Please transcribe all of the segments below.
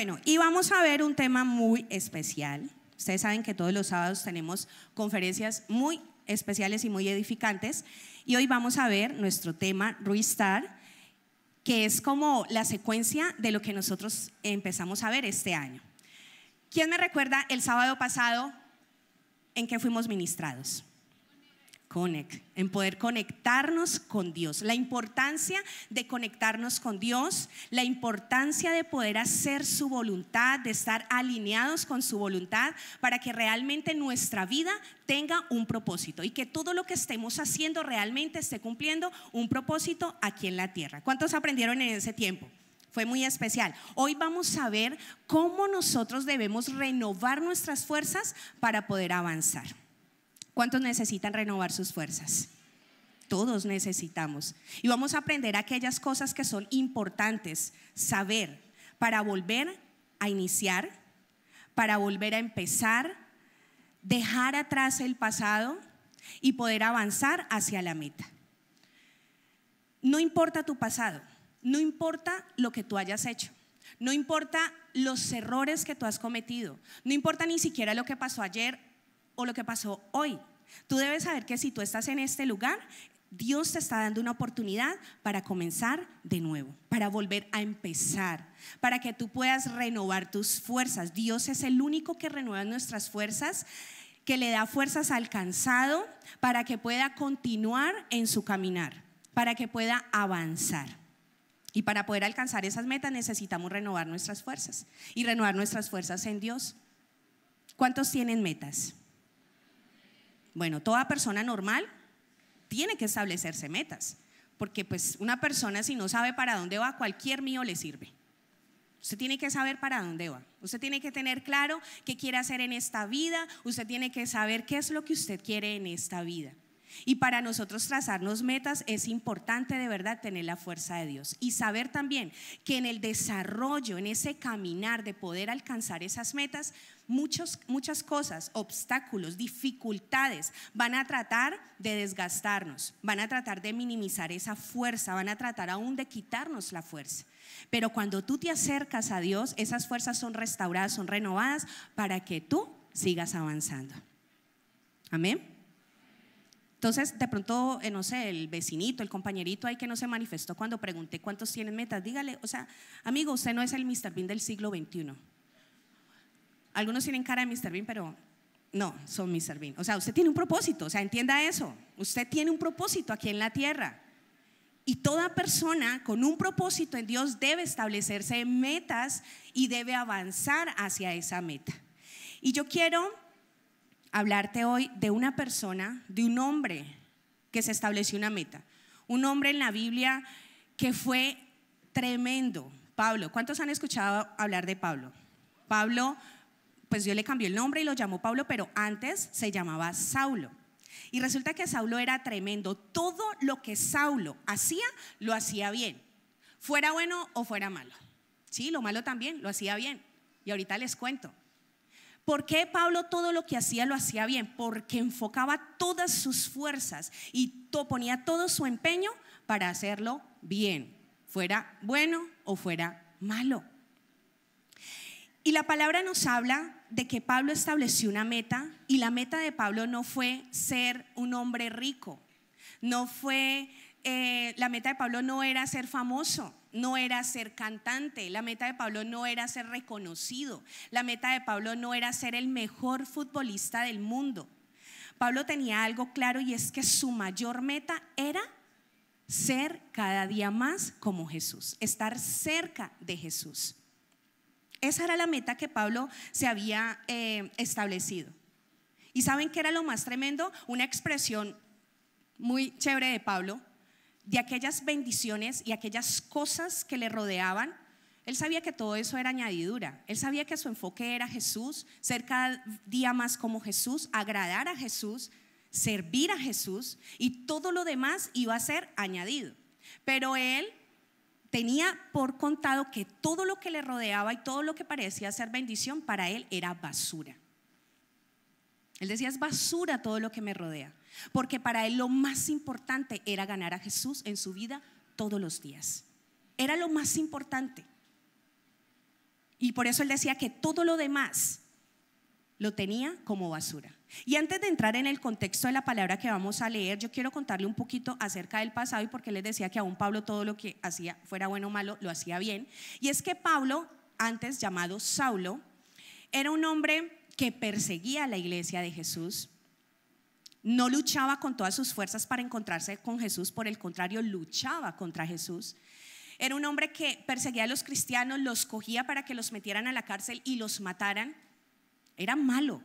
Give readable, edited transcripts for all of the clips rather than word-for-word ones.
Bueno, y vamos a ver un tema muy especial. Ustedes saben que todos los sábados tenemos conferencias muy especiales y muy edificantes. Y hoy vamos a ver nuestro tema Restart, que es como la secuencia de lo que nosotros empezamos a ver este año. ¿Quién me recuerda el sábado pasado en qué fuimos ministrados? En poder conectarnos con Dios, la importancia de conectarnos con Dios, la importancia de poder hacer su voluntad, de estar alineados con su voluntad para que realmente nuestra vida tenga un propósito y que todo lo que estemos haciendo realmente esté cumpliendo un propósito aquí en la tierra. ¿Cuántos aprendieron en ese tiempo? Fue muy especial. Hoy vamos a ver cómo nosotros debemos renovar nuestras fuerzas para poder avanzar. ¿Cuántos necesitan renovar sus fuerzas? Todos necesitamos. Y vamos a aprender aquellas cosas que son importantes saber para volver a iniciar, para volver a empezar, dejar atrás el pasado y poder avanzar hacia la meta. No importa tu pasado, no importa lo que tú hayas hecho, no importa los errores que tú has cometido, no importa ni siquiera lo que pasó ayer o lo que pasó hoy. Tú debes saber que si tú estás en este lugar, Dios te está dando una oportunidad para comenzar de nuevo, para volver a empezar, para que tú puedas renovar tus fuerzas. Dios es el único que renueva nuestras fuerzas, que le da fuerzas al cansado para que pueda continuar en su caminar, para que pueda avanzar. Y para poder alcanzar esas metas necesitamos renovar nuestras fuerzas y renovar nuestras fuerzas en Dios. ¿Cuántos tienen metas? Bueno, toda persona normal tiene que establecerse metas, porque pues una persona si no sabe para dónde va, cualquier mío le sirve. Usted tiene que saber para dónde va, usted tiene que tener claro qué quiere hacer en esta vida, usted tiene que saber qué es lo que usted quiere en esta vida. Y para nosotros trazarnos metas es importante de verdad tener la fuerza de Dios y saber también que en el desarrollo, en ese caminar de poder alcanzar esas metas, muchas cosas, obstáculos, dificultades van a tratar de desgastarnos, van a tratar de minimizar esa fuerza, van a tratar aún de quitarnos la fuerza. Pero cuando tú te acercas a Dios, esas fuerzas son restauradas, son renovadas para que tú sigas avanzando. Amén. Entonces, de pronto, no sé, el vecinito, el compañerito ahí que no se manifestó cuando pregunté cuántos tienen metas, dígale, o sea, amigo, usted no es el Mr. Bean del siglo XXI. Algunos tienen cara de Mr. Bean, pero no, son Mr. Bean. O sea, usted tiene un propósito, o sea, entienda eso. Usted tiene un propósito aquí en la tierra. Y toda persona con un propósito en Dios debe establecerse metas y debe avanzar hacia esa meta. Y yo quiero hablarte hoy de una persona, de un hombre que se estableció una meta. Un hombre en la Biblia que fue tremendo. Pablo, ¿cuántos han escuchado hablar de Pablo? Pablo, pues Dios le cambió el nombre y lo llamó Pablo, pero antes se llamaba Saulo. Y resulta que Saulo era tremendo. Todo lo que Saulo hacía, lo hacía bien. Fuera bueno o fuera malo. Sí, lo malo también, lo hacía bien. Y ahorita les cuento. ¿Por qué Pablo todo lo que hacía lo hacía bien? Porque enfocaba todas sus fuerzas y ponía todo su empeño para hacerlo bien, fuera bueno o fuera malo. Y la palabra nos habla de que Pablo estableció una meta, y la meta de Pablo no fue ser un hombre rico, no fue, la meta de Pablo no era ser famoso, no era ser cantante, la meta de Pablo no era ser reconocido, la meta de Pablo no era ser el mejor futbolista del mundo. Pablo tenía algo claro, y es que su mayor meta era ser cada día más como Jesús, estar cerca de Jesús. Esa era la meta que Pablo se había establecido. ¿Y saben qué era lo más tremendo? Una expresión muy chévere de Pablo, de aquellas bendiciones y aquellas cosas que le rodeaban. Él sabía que todo eso era añadidura. Él sabía que su enfoque era Jesús, ser cada día más como Jesús, agradar a Jesús, servir a Jesús, y todo lo demás iba a ser añadido. Pero él tenía por contado que todo lo que le rodeaba y todo lo que parecía ser bendición para él era basura. Él decía: es basura todo lo que me rodea, porque para él lo más importante era ganar a Jesús en su vida todos los días. Era lo más importante. Y por eso él decía que todo lo demás lo tenía como basura. Y antes de entrar en el contexto de la palabra que vamos a leer, yo quiero contarle un poquito acerca del pasado y por qué les decía que aún Pablo todo lo que hacía, fuera bueno o malo, lo hacía bien. Y es que Pablo, antes llamado Saulo, era un hombre que perseguía a la iglesia de Jesús. No luchaba con todas sus fuerzas para encontrarse con Jesús, por el contrario, luchaba contra Jesús. Era un hombre que perseguía a los cristianos, los cogía para que los metieran a la cárcel y los mataran. Era malo.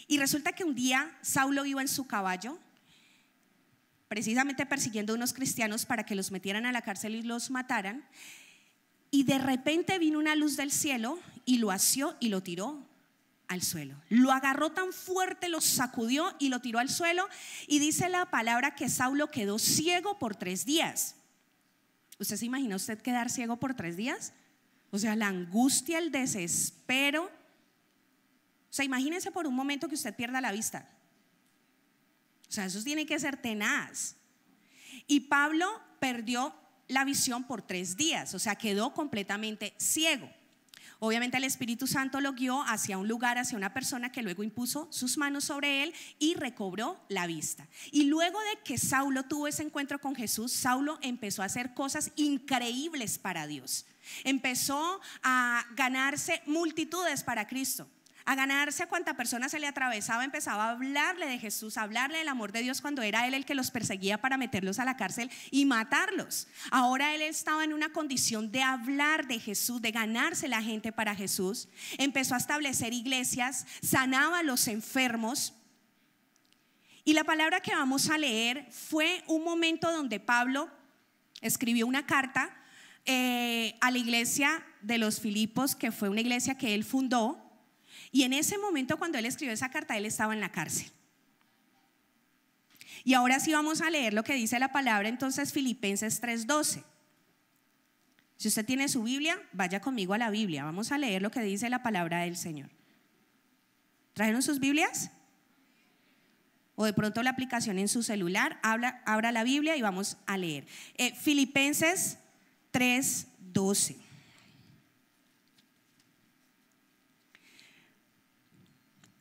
Y resulta que un día Saulo iba en su caballo, precisamente persiguiendo a unos cristianos para que los metieran a la cárcel y los mataran. Y de repente vino una luz del cielo y lo asió y lo tiró al suelo. Lo agarró tan fuerte, lo sacudió y lo tiró al suelo. Y dice la palabra que Saulo quedó ciego por 3 días. ¿Usted se imagina usted quedar ciego por 3 días? O sea, la angustia, el desespero. O sea, imagínese por un momento que usted pierda la vista. O sea, eso tiene que ser tenaz. Y Pablo perdió la visión por 3 días, o sea, quedó completamente ciego. Obviamente el Espíritu Santo lo guió hacia un lugar, hacia una persona que luego impuso sus manos sobre él y recobró la vista. Y luego de que Saulo tuvo ese encuentro con Jesús, Saulo empezó a hacer cosas increíbles para Dios. Empezó a ganarse multitudes para Cristo, a ganarse a cuanta persona se le atravesaba. Empezaba a hablarle de Jesús, a hablarle del amor de Dios, cuando era él el que los perseguía para meterlos a la cárcel y matarlos. Ahora él estaba en una condición de hablar de Jesús, de ganarse la gente para Jesús. Empezó a establecer iglesias, sanaba a los enfermos. Y la palabra que vamos a leer fue un momento donde Pablo escribió una carta a la iglesia de los Filipos, que fue una iglesia que él fundó. Y en ese momento, cuando él escribió esa carta, él estaba en la cárcel. Y ahora sí vamos a leer lo que dice la palabra, entonces, Filipenses 3:12. Si usted tiene su Biblia, vaya conmigo a la Biblia. Vamos a leer lo que dice la palabra del Señor. ¿Trajeron sus Biblias? O de pronto la aplicación en su celular. Abra la Biblia y vamos a leer. Filipenses 3:12.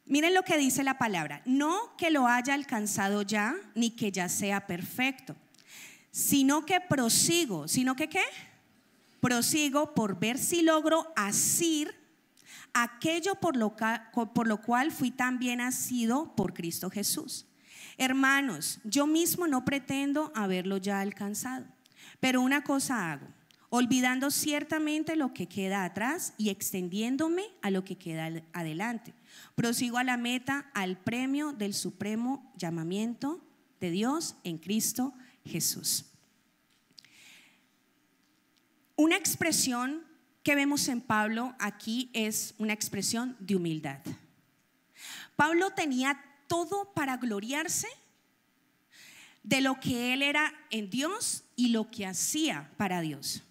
Miren lo que dice la palabra: no que lo haya alcanzado ya, ni que ya sea perfecto, sino que prosigo. ¿Sino que qué? Prosigo por ver si logro asir aquello por lo cual fui también asido por Cristo Jesús. Hermanos, yo mismo no pretendo haberlo ya alcanzado, pero una cosa hago, olvidando ciertamente lo que queda atrás y extendiéndome a lo que queda adelante. Prosigo a la meta, al premio del supremo llamamiento de Dios en Cristo Jesús. Una expresión que vemos en Pablo aquí es una expresión de humildad. Pablo tenía todo para gloriarse de lo que él era en Dios y lo que hacía para Dios.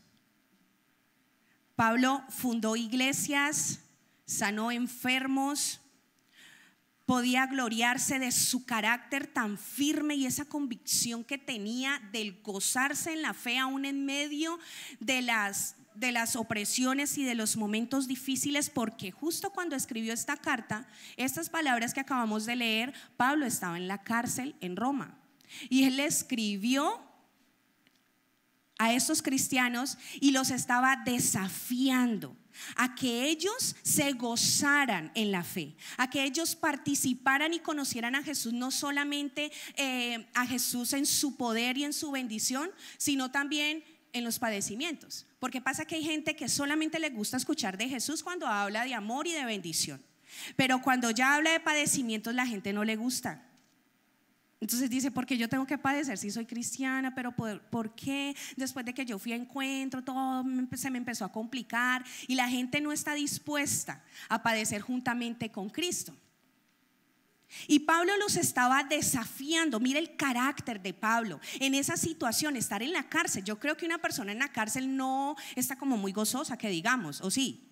Pablo fundó iglesias, sanó enfermos, podía gloriarse de su carácter tan firme y esa convicción que tenía del gozarse en la fe aún en medio de las opresiones y de los momentos difíciles, porque justo cuando escribió esta carta, estas palabras que acabamos de leer, Pablo estaba en la cárcel en Roma y él escribió a estos cristianos y los estaba desafiando a que ellos se gozaran en la fe, a que ellos participaran y conocieran a Jesús, no solamente a Jesús en su poder y en su bendición, sino también en los padecimientos. Porque pasa que hay gente que solamente le gusta escuchar de Jesús cuando habla de amor y de bendición, pero cuando ya habla de padecimientos la gente no le gusta. Entonces dice: ¿por qué yo tengo que padecer si soy cristiana? Pero ¿por qué? Después de que yo fui a encuentro, todo se me empezó a complicar y la gente no está dispuesta a padecer juntamente con Cristo. Y Pablo los estaba desafiando. Mira el carácter de Pablo en esa situación, estar en la cárcel. Yo creo que una persona en la cárcel no está como muy gozosa, que digamos, ¿o sí?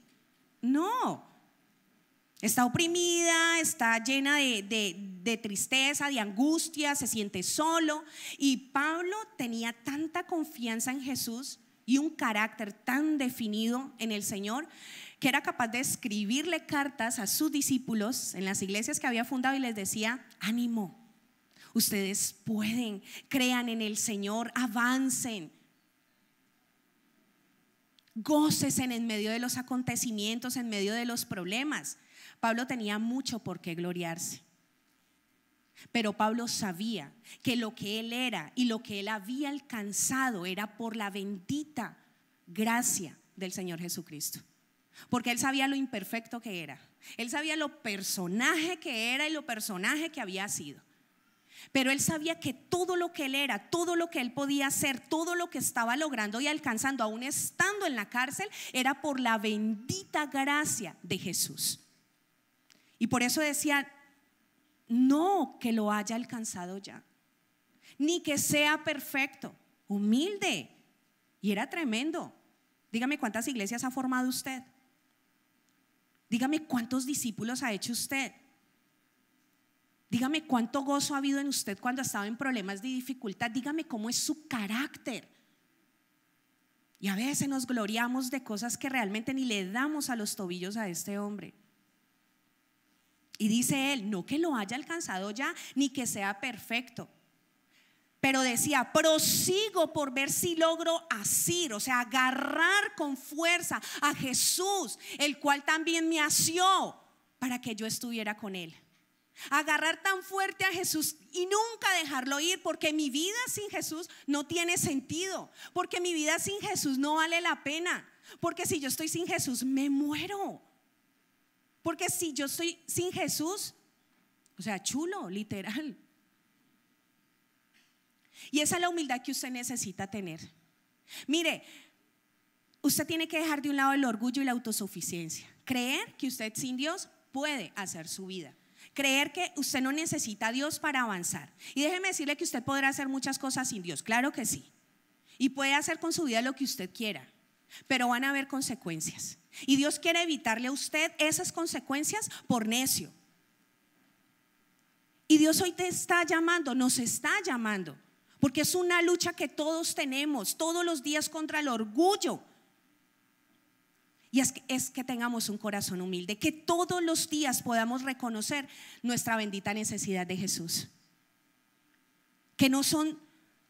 No. Está oprimida, está llena de tristeza, de angustia, se siente solo. Y Pablo tenía tanta confianza en Jesús. y un carácter tan definido en el Señor que era capaz de escribirle cartas a sus discípulos en las iglesias que había fundado y les decía: ánimo, ustedes pueden, crean en el Señor, avancen, gócese en medio de los acontecimientos, en medio de los problemas. Pablo tenía mucho por qué gloriarse, pero Pablo sabía que lo que él era y lo que él había alcanzado era por la bendita gracia del Señor Jesucristo. Porque él sabía lo imperfecto que era, él sabía lo personaje que era y lo personaje que había sido. Pero él sabía que todo lo que él era, todo lo que él podía hacer, todo lo que estaba logrando y alcanzando, aún estando en la cárcel, era por la bendita gracia de Jesús. Y por eso decía: no que lo haya alcanzado ya, ni que sea perfecto, humilde. Y era tremendo. Dígame cuántas iglesias ha formado usted. Dígame cuántos discípulos ha hecho usted. Dígame cuánto gozo ha habido en usted cuando ha estado en problemas de dificultad. Dígame cómo es su carácter. Y a veces nos gloriamos de cosas que realmente ni le damos a los tobillos a este hombre. Y dice él: no que lo haya alcanzado ya, ni que sea perfecto. Pero decía: prosigo por ver si logro asir, o sea, agarrar con fuerza a Jesús, el cual también me asió para que yo estuviera con él. Agarrar tan fuerte a Jesús y nunca dejarlo ir, porque mi vida sin Jesús no tiene sentido, porque mi vida sin Jesús no vale la pena, porque si yo estoy sin Jesús me muero, porque si yo estoy sin Jesús, o sea, chulo, literal. Y esa es la humildad que usted necesita tener. Mire, usted tiene que dejar de un lado el orgullo y la autosuficiencia. Creer que usted sin Dios puede hacer su vida. Creer que usted no necesita a Dios para avanzar. Y déjeme decirle que usted podrá hacer muchas cosas sin Dios, claro que sí. Y puede hacer con su vida lo que usted quiera, pero van a haber consecuencias. Y Dios quiere evitarle a usted esas consecuencias por necio. Y Dios hoy te está llamando, nos está llamando, porque es una lucha que todos tenemos todos los días contra el orgullo. Y es que tengamos un corazón humilde, que todos los días podamos reconocer nuestra bendita necesidad de Jesús. Que no son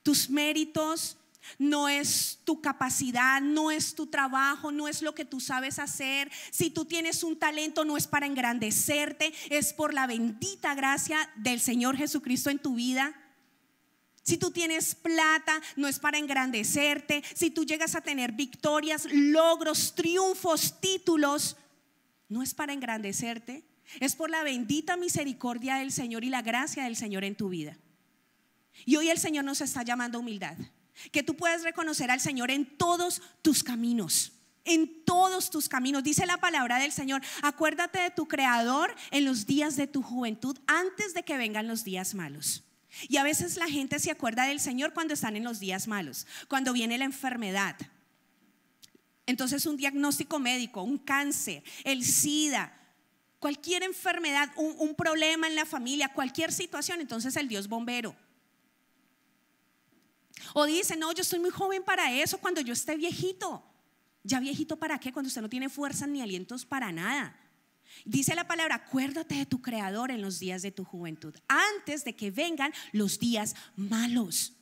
tus méritos, no es tu capacidad, no es tu trabajo, no es lo que tú sabes hacer. Si tú tienes un talento, no es para engrandecerte, es por la bendita gracia del Señor Jesucristo en tu vida. Si tú tienes plata, no es para engrandecerte. Si tú llegas a tener victorias, logros, triunfos, títulos, no es para engrandecerte. Es por la bendita misericordia del Señor y la gracia del Señor en tu vida. Y hoy el Señor nos está llamando a humildad. Que tú puedas reconocer al Señor en todos tus caminos. En todos tus caminos. Dice la palabra del Señor: acuérdate de tu Creador en los días de tu juventud, antes de que vengan los días malos. Y a veces la gente se acuerda del Señor cuando están en los días malos, cuando viene la enfermedad. Entonces un diagnóstico médico, un cáncer, el SIDA, cualquier enfermedad, un problema en la familia, cualquier situación, entonces el Dios bombero. O dice: no, yo estoy muy joven para eso, cuando yo esté viejito. ¿Ya viejito para qué? Cuando usted no tiene fuerzas ni alientos para nada. Dice la palabra: acuérdate de tu Creador en los días de tu juventud, antes de que vengan los días malos.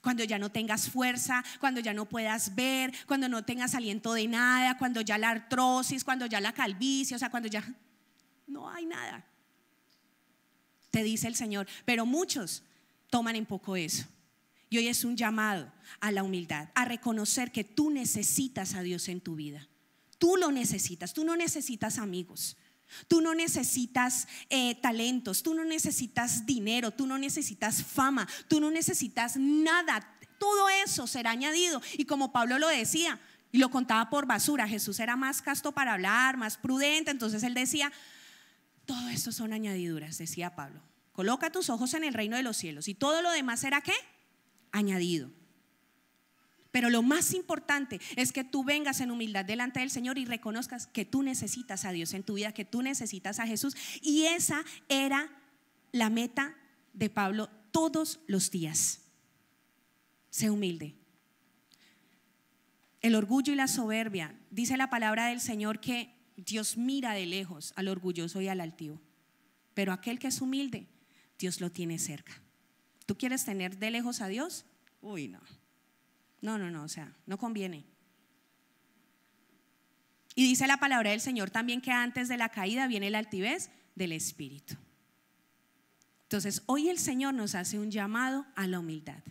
Cuando ya no tengas fuerza, cuando ya no puedas ver, cuando no tengas aliento de nada, cuando ya la artrosis, cuando ya la calvicie, o sea, cuando ya no hay nada. Te dice el Señor, pero muchos toman en poco eso. Y hoy es un llamado a la humildad, a reconocer que tú necesitas a Dios en tu vida. Tú lo necesitas, tú no necesitas amigos, tú no necesitas talentos, tú no necesitas dinero, tú no necesitas fama, tú no necesitas nada. Todo eso será añadido. Y como Pablo lo decía y lo contaba por basura, Jesús era más casto para hablar, más prudente. Entonces él decía: todo esto son añadiduras, decía Pablo. Coloca tus ojos en el reino de los cielos y todo lo demás será ¿qué? Añadido. Pero lo más importante es que tú vengas en humildad delante del Señor y reconozcas que tú necesitas a Dios en tu vida, que tú necesitas a Jesús. Y esa era la meta de Pablo todos los días. Sé humilde. el orgullo y la soberbia. Dice la palabra del Señor que Dios mira de lejos al orgulloso y al altivo, pero aquel que es humilde, Dios lo tiene cerca. ¿Tú quieres tener de lejos a Dios? Uy, no. No, o sea, no conviene. Y dice la palabra del Señor también que antes de la caída viene la altivez del espíritu. Entonces, hoy el Señor nos hace un llamado a la humildad.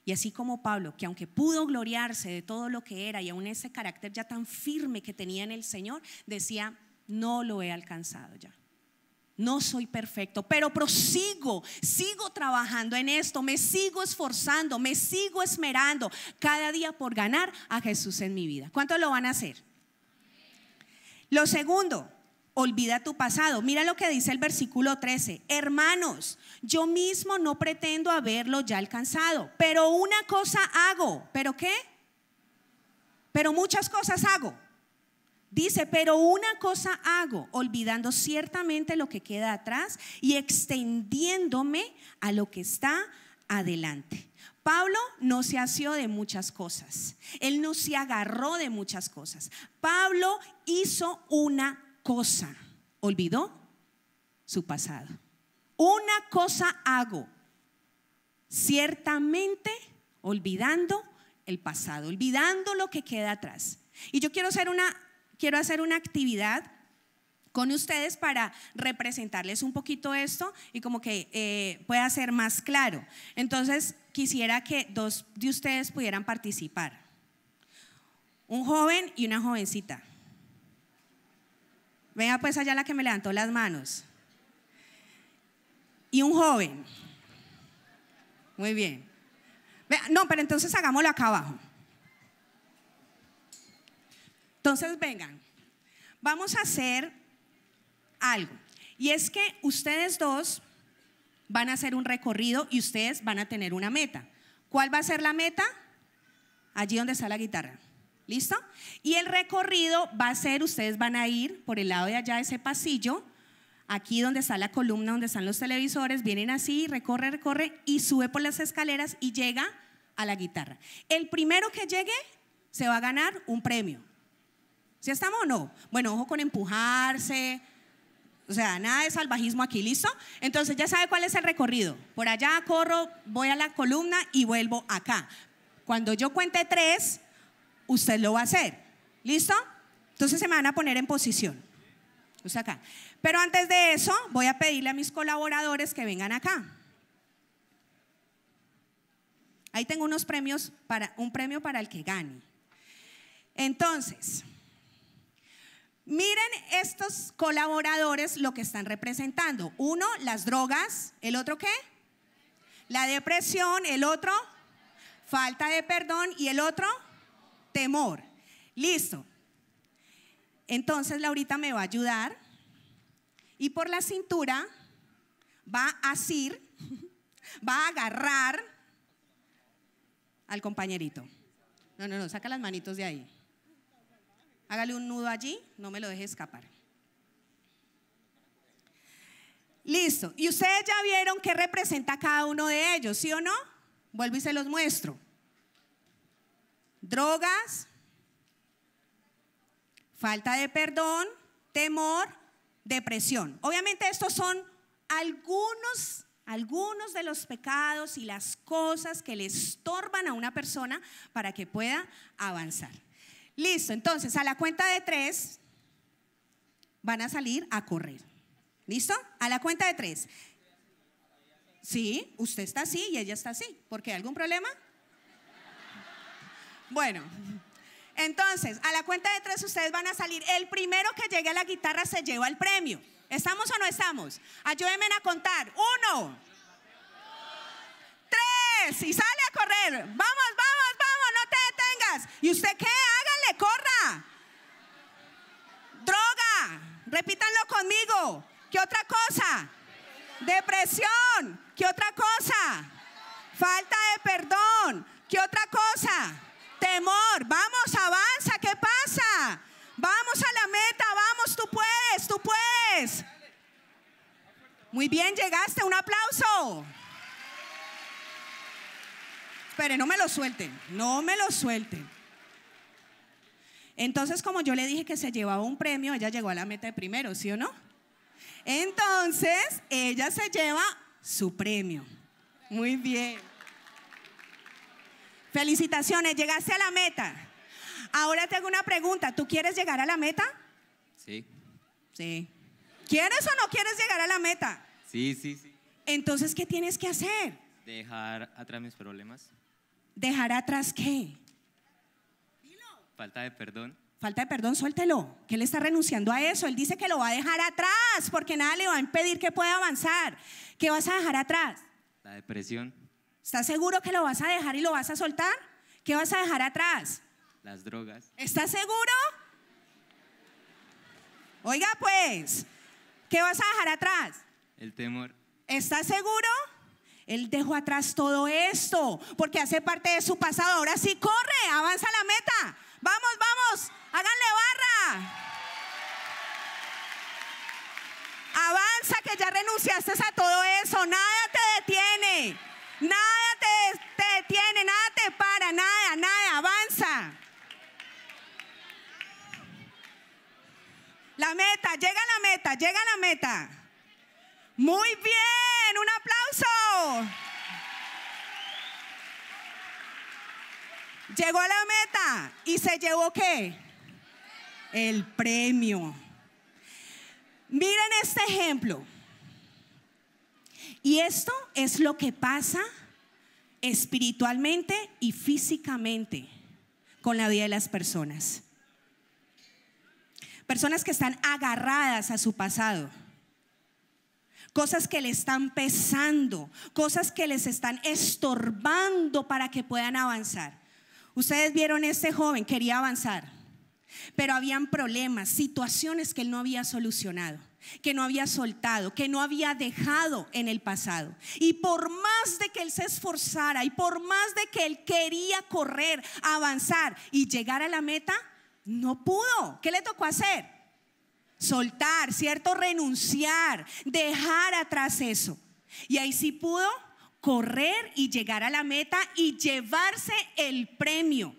Y así como Pablo, que aunque pudo gloriarse de todo lo que era y aún ese carácter ya tan firme que tenía en el Señor, decía, no lo he alcanzado ya. No soy perfecto, pero prosigo, sigo trabajando en esto, me sigo esforzando, me sigo esmerando cada día por ganar a Jesús en mi vida. ¿Cuántos lo van a hacer? Lo segundo, olvida tu pasado. Mira lo que dice el versículo 13. Hermanos, yo mismo no pretendo haberlo ya alcanzado, pero una cosa hago. ¿Pero qué? Pero muchas cosas hago. Dice, pero una cosa hago, olvidando ciertamente lo que queda atrás y extendiéndome a lo que está adelante. Pablo no se asió de muchas cosas, él no se agarró de muchas cosas. Pablo hizo una cosa, olvidó su pasado. Una cosa hago, ciertamente olvidando el pasado, olvidando lo que queda atrás. Y yo quiero hacer una actividad con ustedes para representarles un poquito esto y como que pueda ser más claro. Entonces quisiera que dos de ustedes pudieran participar. Un joven y una jovencita. Venga pues allá la que me levantó las manos. Y un joven. Muy bien. No, pero entonces hagámoslo acá abajo. Entonces vengan, vamos a hacer algo. Y es que ustedes dos van a hacer un recorrido y ustedes van a tener una meta. ¿Cuál va a ser la meta? Allí donde está la guitarra. ¿Listo? Y el recorrido va a ser, ustedes van a ir por el lado de allá de ese pasillo, aquí donde está la columna, donde están los televisores, vienen así, recorre y sube por las escaleras y llega a la guitarra. El primero que llegue se va a ganar un premio. ¿Sí estamos o no? Bueno, ojo con empujarse, o sea, nada de salvajismo aquí, ¿listo? Entonces ya sabe cuál es el recorrido. Por allá corro, voy a la columna y vuelvo acá. Cuando yo cuente 3, usted lo va a hacer, ¿listo? Entonces se me van a poner en posición. Usted acá. Pero antes de eso, voy a pedirle a mis colaboradores que vengan acá. Ahí tengo unos premios, un premio para el que gane. Entonces, miren estos colaboradores lo que están representando. Uno, las drogas. ¿El otro qué? La depresión. ¿El otro? Falta de perdón. ¿Y el otro? Temor. Listo. Entonces Laurita me va a ayudar y por la cintura va a asir, va a agarrar al compañerito. No, saca las manitos de ahí. Hágale un nudo allí, no me lo deje escapar. Listo. Y ustedes ya vieron qué representa cada uno de ellos, ¿sí o no? Vuelvo y se los muestro. Drogas, falta de perdón, temor, depresión. Obviamente estos son algunos de los pecados y las cosas que le estorban a una persona para que pueda avanzar. Listo, entonces a la cuenta de 3 van a salir a correr. ¿Listo? A la cuenta de 3. Sí, usted está así y ella está así. ¿Por qué? ¿Algún problema? Bueno, entonces a la cuenta de 3 ustedes van a salir. El primero que llegue a la guitarra se lleva el premio. ¿Estamos o no estamos? Ayúdenme a contar. 1, 3 y sale a correr. Vamos, no te detengas. ¿Y usted qué? Hágale, corra. Droga, repítanlo conmigo. ¿Qué otra cosa? Depresión. ¿Qué otra cosa? Falta de perdón. ¿Qué otra cosa? Temor. Vamos, avanza. ¿Qué pasa? Vamos a la meta. Vamos, tú puedes, tú puedes. Muy bien, llegaste. Un aplauso. Espere, no me lo suelten. No me lo suelten. Entonces, como yo le dije que se llevaba un premio, ella llegó a la meta de primero, ¿sí o no? Entonces, ella se lleva su premio. Muy bien. Felicitaciones, llegaste a la meta. Ahora te hago una pregunta, ¿tú quieres llegar a la meta? Sí. Sí. ¿Quieres o no quieres llegar a la meta? Sí, sí, sí. Entonces, ¿qué tienes que hacer? Dejar atrás mis problemas. ¿Dejar atrás qué? Falta de perdón. Falta de perdón, suéltelo. Que él está renunciando a eso. Él dice que lo va a dejar atrás porque nada le va a impedir que pueda avanzar. ¿Qué vas a dejar atrás? La depresión. ¿Estás seguro que lo vas a dejar y lo vas a soltar? ¿Qué vas a dejar atrás? Las drogas. ¿Estás seguro? Oiga pues, ¿qué vas a dejar atrás? El temor. ¿Estás seguro? Él dejó atrás todo esto porque hace parte de su pasado. Ahora sí, corre, avanza a la meta. Vamos, vamos, háganle barra. Avanza, que ya renunciaste a todo eso. Nada te detiene. Nada te detiene, nada te para, nada, avanza. La meta, llega a la meta, llega a la meta. Muy bien, un aplauso. Llegó a la meta y se llevó ¿qué? El premio. Miren este ejemplo. Y esto es lo que pasa espiritualmente y físicamente con la vida de las personas. Personas que están agarradas a su pasado. Cosas que le están pesando, cosas que les están estorbando para que puedan avanzar. Ustedes vieron este joven, quería avanzar, pero habían problemas, situaciones que él no había solucionado, que no había soltado, que no había dejado en el pasado. Y por más de que él se esforzara y por más de que él quería correr, avanzar y llegar a la meta, no pudo. ¿Qué le tocó hacer? Soltar, ¿cierto? Renunciar, dejar atrás eso. Y ahí sí pudo correr y llegar a la meta y llevarse el premio.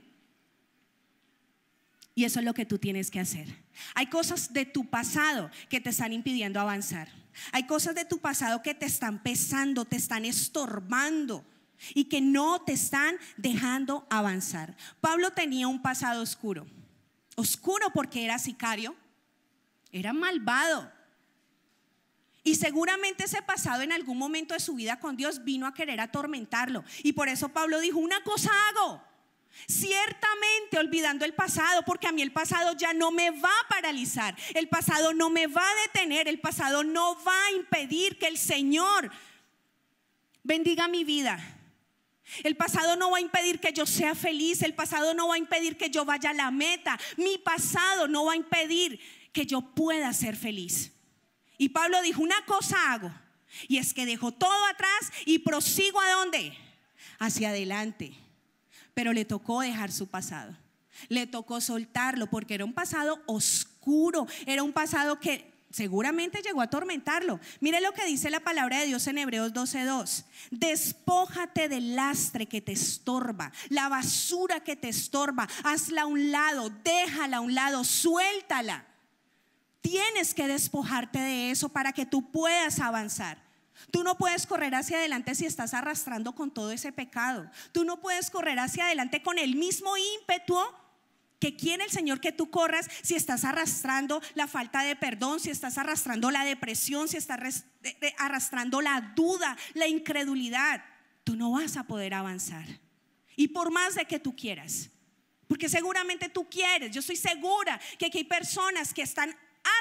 Y eso es lo que tú tienes que hacer. Hay cosas de tu pasado que te están impidiendo avanzar. Hay cosas de tu pasado que te están pesando, te están estorbando y que no te están dejando avanzar. Pablo tenía un pasado oscuro. Oscuro porque era sicario, era malvado. Y seguramente ese pasado en algún momento de su vida con Dios vino a querer atormentarlo. Y por eso Pablo dijo, una cosa hago, ciertamente olvidando el pasado, porque a mí el pasado ya no me va a paralizar, el pasado no me va a detener, el pasado no va a impedir que el Señor bendiga mi vida. El pasado no va a impedir que yo sea feliz, el pasado no va a impedir que yo vaya a la meta, mi pasado no va a impedir que yo pueda ser feliz. Y Pablo dijo, una cosa hago, y es que dejo todo atrás y prosigo ¿a dónde? Hacia adelante. Pero le tocó dejar su pasado, le tocó soltarlo porque era un pasado oscuro, era un pasado que seguramente llegó a atormentarlo. Mire lo que dice la palabra de Dios en Hebreos 12:2. Despójate del lastre que te estorba, la basura que te estorba, hazla a un lado, déjala a un lado, suéltala. Tienes que despojarte de eso para que tú puedas avanzar. Tú no puedes correr hacia adelante si estás arrastrando con todo ese pecado. Tú no puedes correr hacia adelante con el mismo ímpetu que quiere el Señor que tú corras si estás arrastrando la falta de perdón, si estás arrastrando la depresión, si estás arrastrando la duda, la incredulidad. Tú no vas a poder avanzar. Y por más de que tú quieras, porque seguramente tú quieres, yo estoy segura que aquí hay personas que están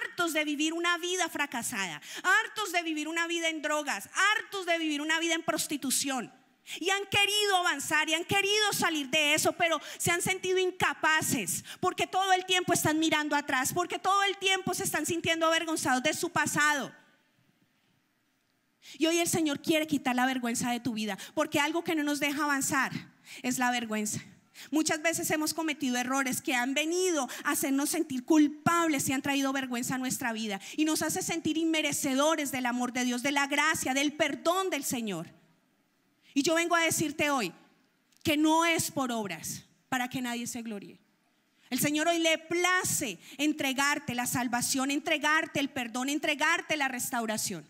hartos de vivir una vida fracasada, hartos de vivir una vida en drogas, hartos de vivir una vida en prostitución. Y han querido avanzar y han querido salir de eso, pero se han sentido incapaces porque todo el tiempo están mirando atrás, porque todo el tiempo se están sintiendo avergonzados de su pasado. Y hoy el Señor quiere quitar la vergüenza de tu vida, porque algo que no nos deja avanzar es la vergüenza. Muchas veces hemos cometido errores que han venido a hacernos sentir culpables y han traído vergüenza a nuestra vida y nos hace sentir inmerecedores del amor de Dios, de la gracia, del perdón del Señor. Y yo vengo a decirte hoy que no es por obras para que nadie se gloríe. El Señor hoy le place entregarte la salvación, entregarte el perdón, entregarte la restauración.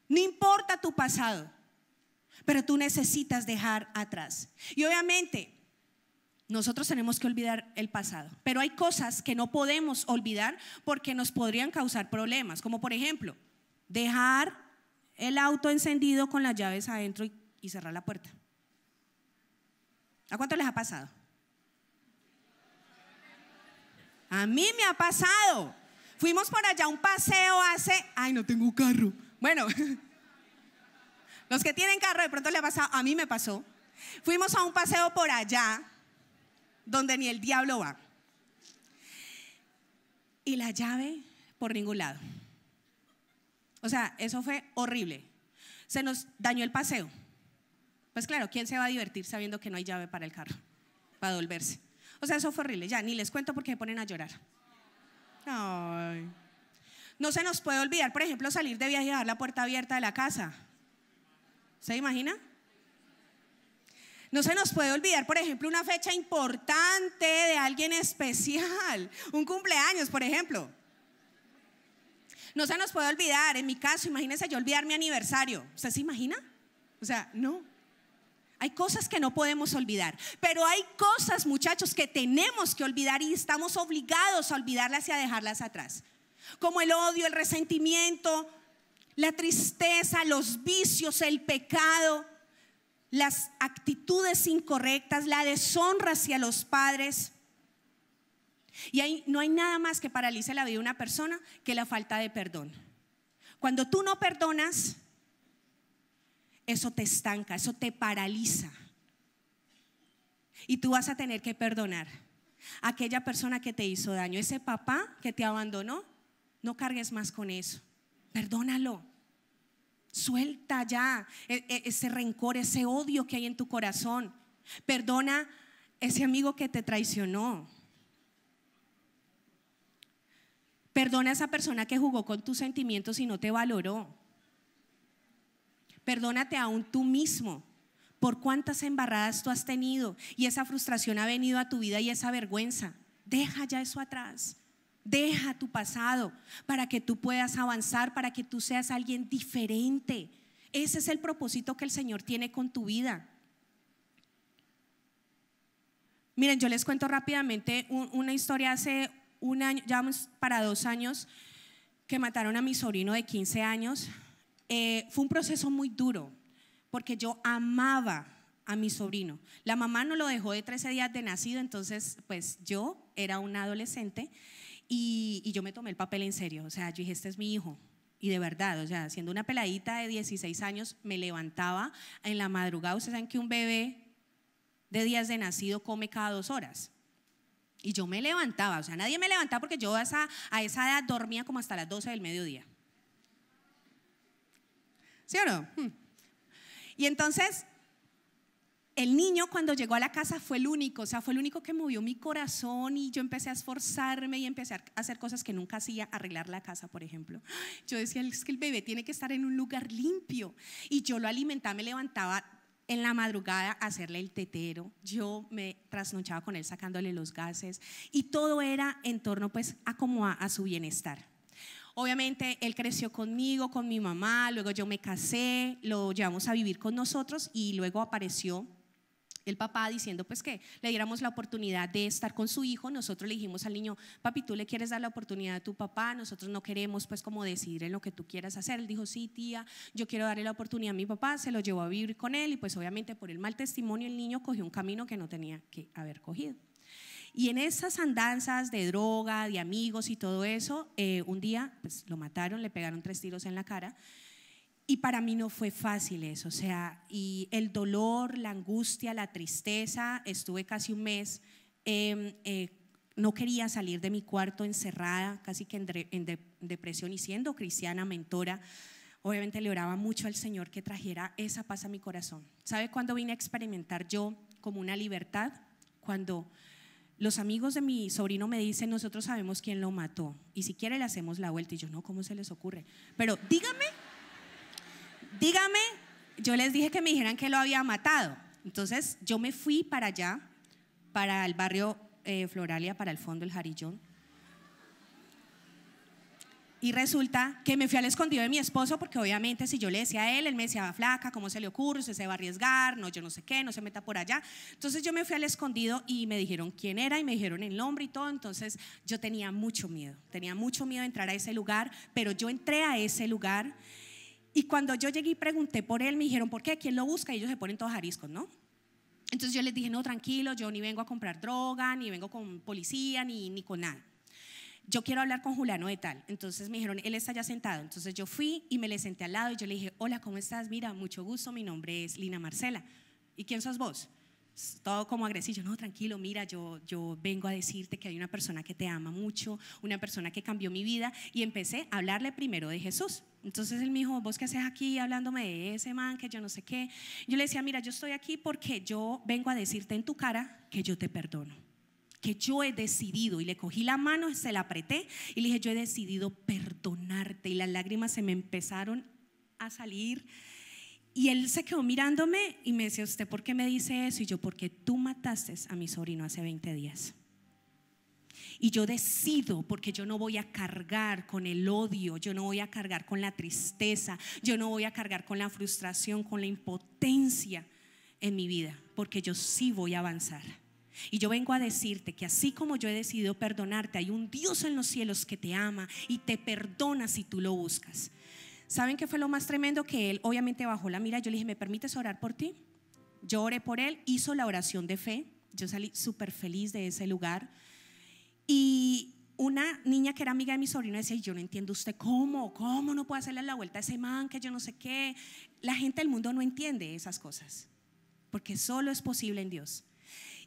No importa tu pasado, pero tú necesitas dejar atrás. Y obviamente nosotros tenemos que olvidar el pasado, pero hay cosas que no podemos olvidar porque nos podrían causar problemas, como por ejemplo, dejar el auto encendido con las llaves adentro y cerrar la puerta. ¿A cuánto les ha pasado? A mí me ha pasado. Fuimos por allá a un paseo ay, no tengo carro. Bueno, los que tienen carro de pronto les ha pasado, a mí me pasó. Fuimos a un paseo por allá donde ni el diablo va. Y la llave por ningún lado. O sea, eso fue horrible. Se nos dañó el paseo. Pues claro, ¿quién se va a divertir sabiendo que no hay llave para el carro? Para devolverse. O sea, eso fue horrible. Ya, ni les cuento porque se ponen a llorar. Ay. No se nos puede olvidar, por ejemplo, salir de viaje y dejar la puerta abierta de la casa. ¿Se imagina? No se nos puede olvidar, por ejemplo, una fecha importante de alguien especial. Un cumpleaños, por ejemplo. No se nos puede olvidar, en mi caso, imagínense yo olvidar mi aniversario. ¿Usted se imagina? O sea, no. Hay cosas que no podemos olvidar, pero hay cosas, muchachos, que tenemos que olvidar y estamos obligados a olvidarlas y a dejarlas atrás. Como el odio, el resentimiento, la tristeza, los vicios, el pecado, las actitudes incorrectas, la deshonra hacia los padres. Y ahí no hay nada más que paralice la vida de una persona que la falta de perdón. Cuando tú no perdonas, eso te estanca, eso te paraliza. Y tú vas a tener que perdonar a aquella persona que te hizo daño, ese papá que te abandonó. No cargues más con eso. Perdónalo. Suelta ya ese rencor, ese odio que hay en tu corazón. Perdona ese amigo que te traicionó. Perdona a esa persona que jugó con tus sentimientos y no te valoró. Perdónate aún tú mismo por cuántas embarradas tú has tenido y esa frustración ha venido a tu vida y esa vergüenza. Deja ya eso atrás. Deja tu pasado para que tú puedas avanzar, para que tú seas alguien diferente. Ese es el propósito que el Señor tiene con tu vida. Miren, yo les cuento rápidamente una historia. Hace un año, ya vamos para 2 años, que mataron a mi sobrino de 15 años. Fue un proceso muy duro porque yo amaba a mi sobrino. La mamá no lo dejó de 13 días de nacido, entonces pues yo era una adolescente y yo me tomé el papel en serio. O sea, yo dije, este es mi hijo. Y de verdad, o sea, siendo una peladita de 16 años, me levantaba en la madrugada. Ustedes saben que un bebé de días de nacido come cada 2 horas. Y yo me levantaba, o sea, nadie me levantaba porque yo a esa edad dormía como hasta las 12 del mediodía. ¿Sí o no? Y entonces, el niño cuando llegó a la casa fue el único, o sea, fue el único que movió mi corazón y yo empecé a esforzarme y empecé a hacer cosas que nunca hacía, arreglar la casa, por ejemplo. Yo decía, es que el bebé tiene que estar en un lugar limpio y yo lo alimentaba, me levantaba en la madrugada a hacerle el tetero, yo me trasnochaba con él sacándole los gases y todo era en torno pues a su bienestar. Obviamente él creció conmigo, con mi mamá, luego yo me casé, lo llevamos a vivir con nosotros y luego apareció el papá diciendo pues que le diéramos la oportunidad de estar con su hijo. Nosotros le dijimos al niño, papi, ¿tú le quieres dar la oportunidad a tu papá? Nosotros no queremos pues como decidir en lo que tú quieras hacer. Él dijo, sí, tía, yo quiero darle la oportunidad a mi papá. Se lo llevó a vivir con él y pues obviamente por el mal testimonio el niño cogió un camino que no tenía que haber cogido. Y en esas andanzas de droga, de amigos y todo eso, un día pues lo mataron, le pegaron 3 tiros en la cara. Y para mí no fue fácil eso, o sea, y el dolor, la angustia, la tristeza, estuve casi un mes, no quería salir de mi cuarto encerrada, casi que en depresión, y siendo cristiana, mentora, obviamente le oraba mucho al Señor que trajera esa paz a mi corazón. ¿Sabe cuándo vine a experimentar yo como una libertad? Cuando los amigos de mi sobrino me dicen, nosotros sabemos quién lo mató y si quiere le hacemos la vuelta. Y yo, no, ¿cómo se les ocurre? Pero dígame, yo les dije que me dijeran que lo había matado. Entonces yo me fui para allá, para el barrio Floralia para el fondo, el Jarillón. Y resulta que me fui al escondido de mi esposo, porque obviamente si yo le decía a él me decía, flaca, ¿cómo se le ocurre? Usted se va a arriesgar, no, yo no sé qué, no se meta por allá. Entonces yo me fui al escondido y me dijeron quién era y me dijeron el nombre y todo. Entonces yo tenía mucho miedo de entrar a ese lugar, pero yo entré a ese lugar y cuando yo llegué y pregunté por él, me dijeron, ¿por qué? ¿Quién lo busca? Y ellos se ponen todos ariscos, ¿no? Entonces yo les dije, no, tranquilo, yo ni vengo a comprar droga, ni vengo con policía, ni con nada. Yo quiero hablar con Juliano de tal. Entonces me dijeron, él está ya sentado. Entonces yo fui y me le senté al lado y yo le dije, hola, ¿cómo estás? Mira, mucho gusto, mi nombre es Lina Marcela. ¿Y quién sos vos? Todo como agresivo. No, tranquilo, mira, yo vengo a decirte que hay una persona que te ama mucho, una persona que cambió mi vida. Y empecé a hablarle primero de Jesús. Entonces él me dijo, ¿vos qué haces aquí hablándome de ese man que yo no sé qué? Yo le decía, mira, yo estoy aquí porque yo vengo a decirte en tu cara que yo te perdono, que yo he decidido, y le cogí la mano, se la apreté y le dije, yo he decidido perdonarte, y las lágrimas se me empezaron a salir y él se quedó mirándome y me decía, ¿usted por qué me dice eso? Y yo, porque tú mataste a mi sobrino hace 20 días y yo decido, porque yo no voy a cargar con el odio, yo no voy a cargar con la tristeza, yo no voy a cargar con la frustración, con la impotencia en mi vida, porque yo sí voy a avanzar. Y yo vengo a decirte que así como yo he decidido perdonarte, hay un Dios en los cielos que te ama y te perdona si tú lo buscas. ¿Saben qué fue lo más tremendo? Que él obviamente bajó la mira. Yo le dije, ¿me permites orar por ti? Yo oré por él, hizo la oración de fe. Yo salí súper feliz de ese lugar. Y una niña que era amiga de mi sobrino decía, yo no entiendo usted cómo no puede hacerle la vuelta a ese man, que yo no sé qué. La gente del mundo no entiende esas cosas, porque solo es posible en Dios.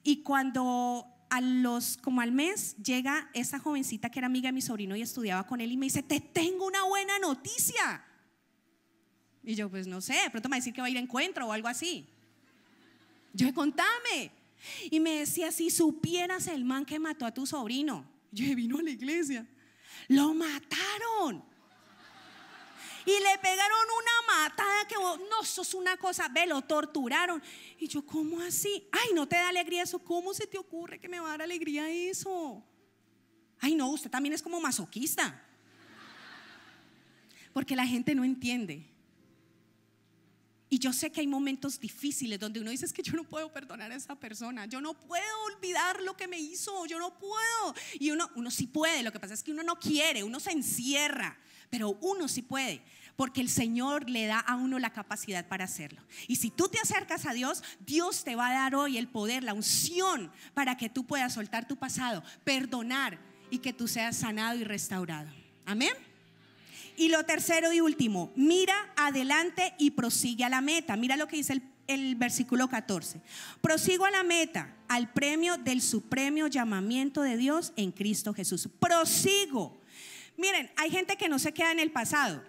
Y cuando como al mes llega esta jovencita que era amiga de mi sobrino y estudiaba con él y me dice, te tengo una buena noticia. Y yo, pues no sé, de pronto me va a decir que va a ir a encuentro o algo así. Yo, contame. Y me decía, si supieras el man que mató a tu sobrino. Yo, vino a la iglesia, lo mataron y le pegaron una matada que vos, no, sos una cosa, ve, lo torturaron. Y yo, ¿cómo así? Ay, ¿no te da alegría eso? ¿Cómo se te ocurre que me va a dar alegría eso? Ay, no, usted también es como masoquista. Porque la gente no entiende. Y yo sé que hay momentos difíciles donde uno dice, es que yo no puedo perdonar a esa persona, yo no puedo olvidar lo que me hizo, yo no puedo. Y uno sí puede, lo que pasa es que uno no quiere, uno se encierra, pero uno sí puede, porque el Señor le da a uno la capacidad para hacerlo. Y si tú te acercas a Dios, Dios te va a dar hoy el poder, la unción para que tú puedas soltar tu pasado, perdonar y que tú seas sanado y restaurado. Amén. Y lo tercero y último, mira adelante y prosigue a la meta. Mira lo que dice el versículo 14. Prosigo a la meta, al premio del supremo llamamiento de Dios en Cristo Jesús. Prosigo. Miren, hay gente que no se queda en el pasado,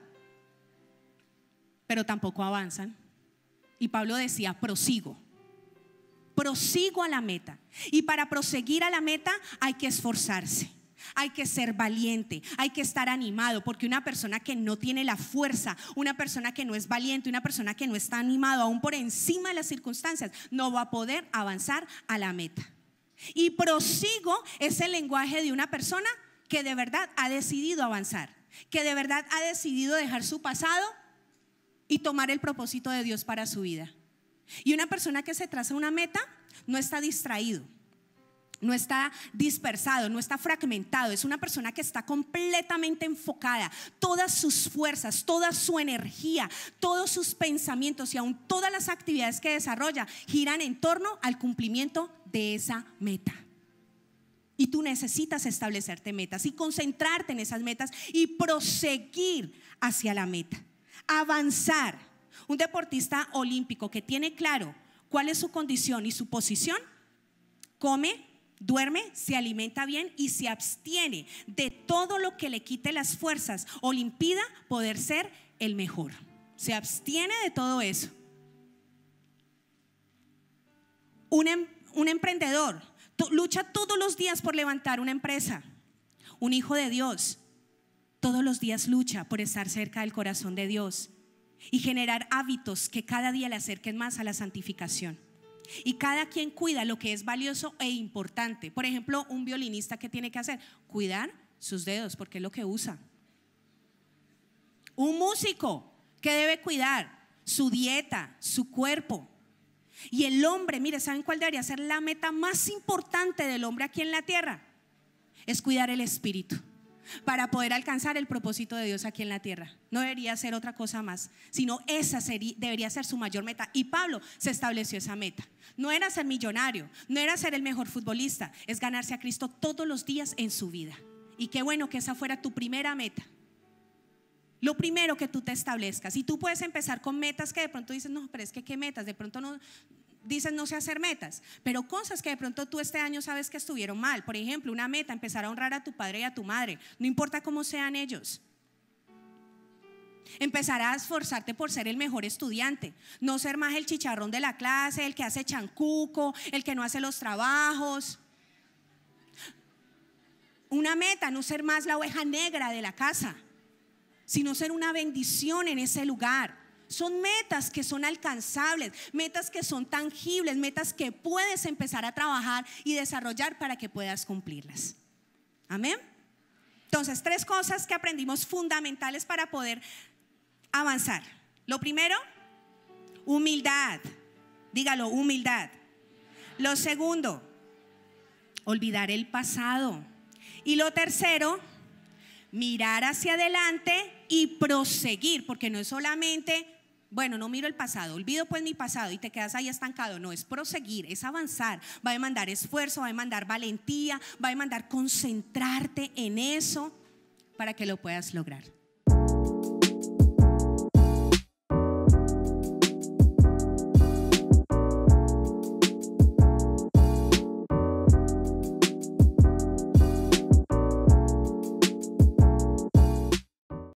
pero tampoco avanzan. Y Pablo decía, prosigo a la meta. Y para proseguir a la meta hay que esforzarse. Hay que ser valiente, hay que estar animado, porque una persona que no tiene la fuerza, una persona que no es valiente, una persona que no está animado aún por encima de las circunstancias, no va a poder avanzar a la meta. Y prosigo es el lenguaje de una persona que de verdad ha decidido avanzar, que de verdad ha decidido dejar su pasado y tomar el propósito de Dios para su vida. Y una persona que se traza una meta no está distraído, no está dispersado, no está fragmentado. Es una persona que está completamente enfocada. Todas sus fuerzas, toda su energía, todos sus pensamientos y aún todas las actividades que desarrolla giran en torno al cumplimiento de esa meta. Y tú necesitas establecerte metas y concentrarte en esas metas y proseguir hacia la meta, avanzar. Un deportista olímpico que tiene claro cuál es su condición y su posición, come, duerme, se alimenta bien y se abstiene de todo lo que le quite las fuerzas o le impida poder ser el mejor. Se abstiene de todo eso. Un emprendedor lucha todos los días por levantar una empresa. Un hijo de Dios todos los días lucha por estar cerca del corazón de Dios y generar hábitos que cada día le acerquen más a la santificación. Y cada quien cuida lo que es valioso e importante. Por ejemplo, un violinista, ¿qué tiene que hacer? Cuidar sus dedos, porque es lo que usa. Un músico, ¿qué debe cuidar? Su dieta, su cuerpo. Y el hombre, mire, ¿saben cuál debería ser la meta más importante del hombre aquí en la tierra? Es cuidar el espíritu, para poder alcanzar el propósito de Dios aquí en la tierra. No debería ser otra cosa más, sino esa debería ser su mayor meta. Y Pablo se estableció esa meta. No era ser millonario, no era ser el mejor futbolista, es ganarse a Cristo todos los días en su vida. Y qué bueno que esa fuera tu primera meta. Lo primero que tú te establezcas. Y tú puedes empezar con metas que de pronto dices, no, pero es que qué metas, de pronto no. Dices no sé hacer metas, pero cosas que de pronto tú este año sabes que estuvieron mal. Por ejemplo, una meta, empezar a honrar a tu padre y a tu madre, no importa cómo sean ellos. Empezar a esforzarte por ser el mejor estudiante, no ser más el chicharrón de la clase, el que hace chancuco, el que no hace los trabajos. Una meta, no ser más la oveja negra de la casa, sino ser una bendición en ese lugar. Son metas que son alcanzables, metas que son tangibles, metas que puedes empezar a trabajar y desarrollar para que puedas cumplirlas. Amén. Entonces, 3 cosas que aprendimos fundamentales para poder avanzar. Lo primero, humildad. Dígalo, humildad. Lo segundo, olvidar el pasado. Y lo tercero, mirar hacia adelante y proseguir, porque no es solamente, bueno, no miro el pasado, olvido pues mi pasado y te quedas ahí estancado. No, es proseguir, es avanzar. Va a demandar esfuerzo, va a demandar valentía, va a demandar concentrarte en eso para que lo puedas lograr.